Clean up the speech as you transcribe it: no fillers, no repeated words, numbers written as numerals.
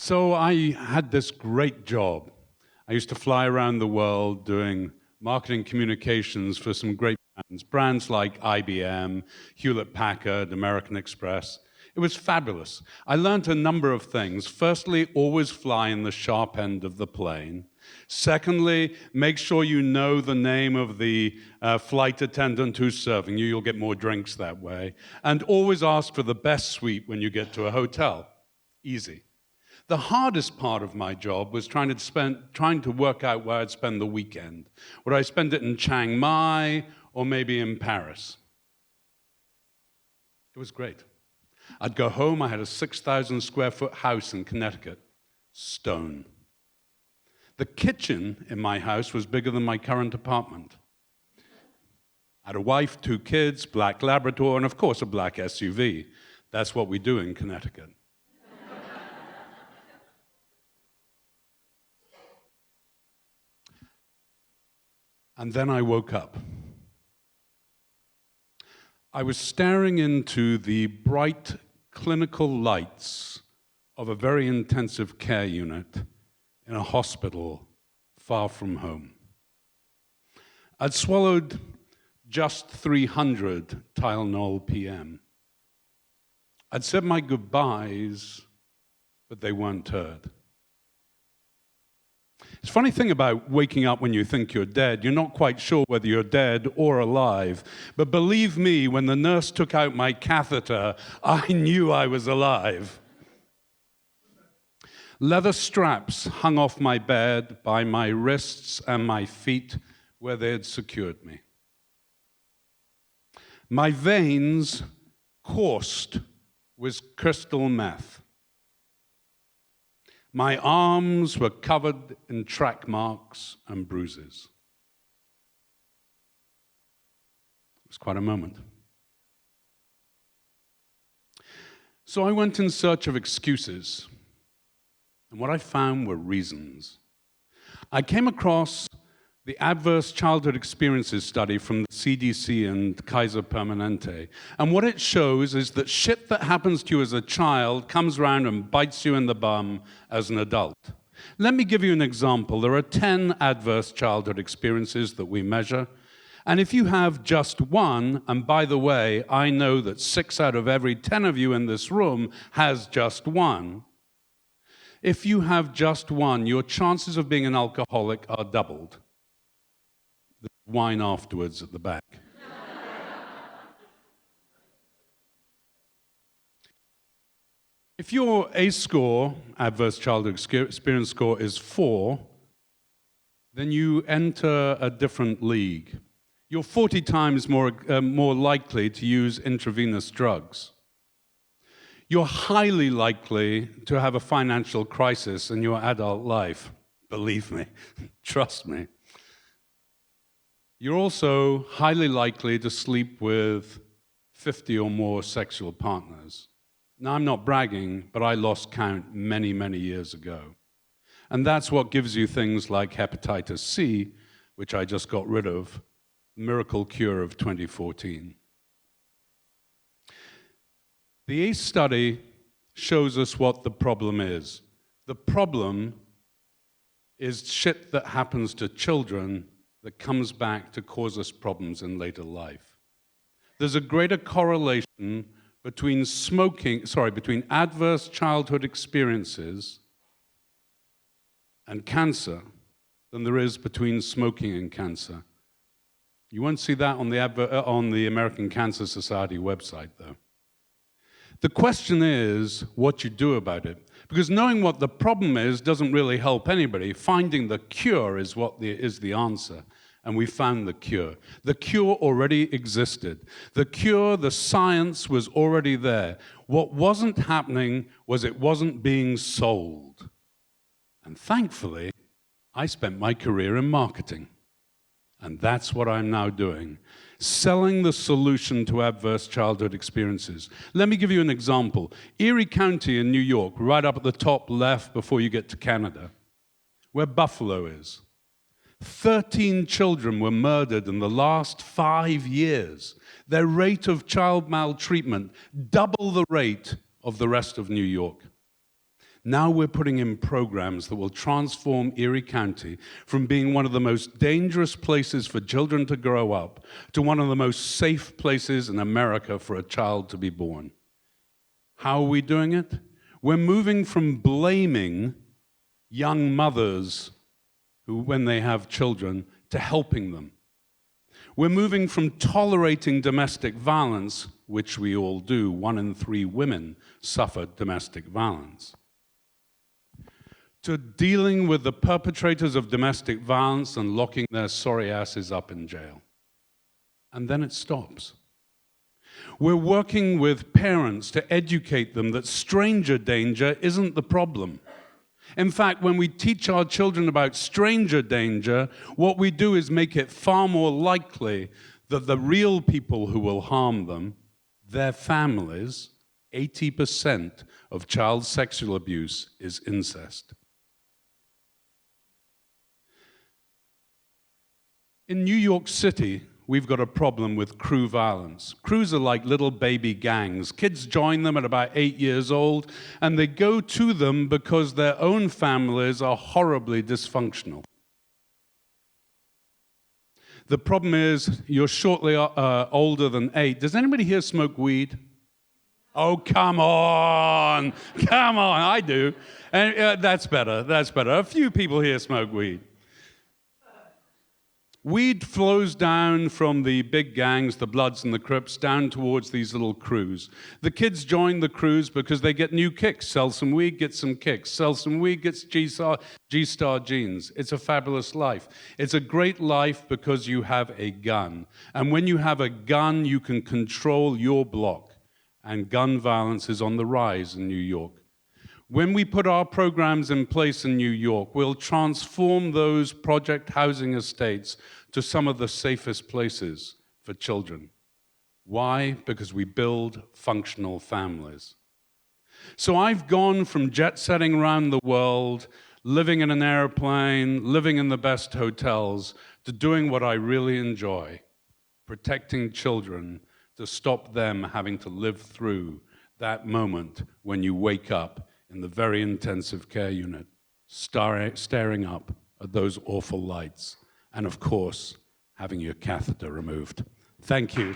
So I had this great job. I used to fly around the world doing marketing communications for some great brands like IBM, Hewlett-Packard, American Express. It was fabulous. I learned a number of things. Firstly, always fly in the sharp end of the plane. Secondly, make sure you know the name of the flight attendant who's serving you. You'll get more drinks that way. And always ask for the best suite when you get to a hotel. Easy. The hardest part of my job was trying to work out where I'd spend the weekend. Would I spend it in Chiang Mai or maybe in Paris? It was great. I'd go home. I had a 6,000 square foot house in Connecticut, stone. The kitchen in my house was bigger than my current apartment. I had a wife, 2 kids, black Labrador, and of course a black SUV. That's what we do in Connecticut. And then I woke up. I was staring into the bright clinical lights of a very intensive care unit in a hospital far from home. I'd swallowed just 300 Tylenol PM. I'd said my goodbyes, but they weren't heard. It's a funny thing about waking up when you think you're dead. You're not quite sure whether you're dead or alive. But believe me, when the nurse took out my catheter, I knew I was alive. Leather straps hung off my bed by my wrists and my feet where they had secured me. My veins coursed with crystal meth. My arms were covered in track marks and bruises. It was quite a moment. So I went in search of excuses, and what I found were reasons. I came across the Adverse Childhood Experiences study from the CDC and Kaiser Permanente. And what it shows is that shit that happens to you as a child comes around and bites you in the bum as an adult. Let me give you an example. There are 10 adverse childhood experiences that we measure. And if you have just one, and by the way, I know that 6 out of every 10 of you in this room has just one. If you have just one, your chances of being an alcoholic are doubled. Wine afterwards at the back. If your ACE score, adverse childhood experience score, is 4, then you enter a different league. You're 40 times more likely to use intravenous drugs. You're highly likely to have a financial crisis in your adult life. Believe me, trust me. You're also highly likely to sleep with 50 or more sexual partners. Now, I'm not bragging, but I lost count many, many years ago. And that's what gives you things like hepatitis C, which I just got rid of, miracle cure of 2014. The ACE study shows us what the problem is. The problem is shit that happens to children that comes back to cause us problems in later life. There's a greater correlation between between adverse childhood experiences and cancer than there is between smoking and cancer. You won't see that on the American Cancer Society website, though. The question is what you do about it. Because knowing what the problem is doesn't really help anybody. Finding the cure is the answer. And we found the cure. The cure already existed. The cure, the science was already there. What wasn't happening was it wasn't being sold. And thankfully, I spent my career in marketing. And that's what I'm now doing. Selling the solution to adverse childhood experiences. Let me give you an example. Erie County in New York, right up at the top left before you get to Canada, where Buffalo is. 13 children were murdered in the last 5 years. Their rate of child maltreatment, double the rate of the rest of New York. Now we're putting in programs that will transform Erie County from being one of the most dangerous places for children to grow up to one of the most safe places in America for a child to be born. How are we doing it? We're moving from blaming young mothers who, when they have children, to helping them. We're moving from tolerating domestic violence, which we all do. 1 in 3 women suffer domestic violence, to dealing with the perpetrators of domestic violence and locking their sorry asses up in jail. And then it stops. We're working with parents to educate them that stranger danger isn't the problem. In fact, when we teach our children about stranger danger, what we do is make it far more likely that the real people who will harm them, their families, 80% of child sexual abuse is incest. In New York City, we've got a problem with crew violence. Crews are like little baby gangs. Kids join them at about 8 years old, and they go to them because their own families are horribly dysfunctional. The problem is, you're shortly older than 8. Does anybody here smoke weed? Oh, come on. Come on. I do. And that's better. That's better. A few people here smoke weed. Weed flows down from the big gangs, the Bloods and the Crips, down towards these little crews. The kids join the crews because they get new kicks. Sell some weed, get some kicks. Sell some weed, gets G-Star jeans. It's a fabulous life. It's a great life because you have a gun. And when you have a gun, you can control your block. And gun violence is on the rise in New York. When we put our programs in place in New York, we'll transform those project housing estates to some of the safest places for children. Why? Because we build functional families. So I've gone from jet-setting around the world, living in an airplane, living in the best hotels, to doing what I really enjoy, protecting children, to stop them having to live through that moment when you wake up in the very intensive care unit, staring up at those awful lights, and of course, having your catheter removed. Thank you.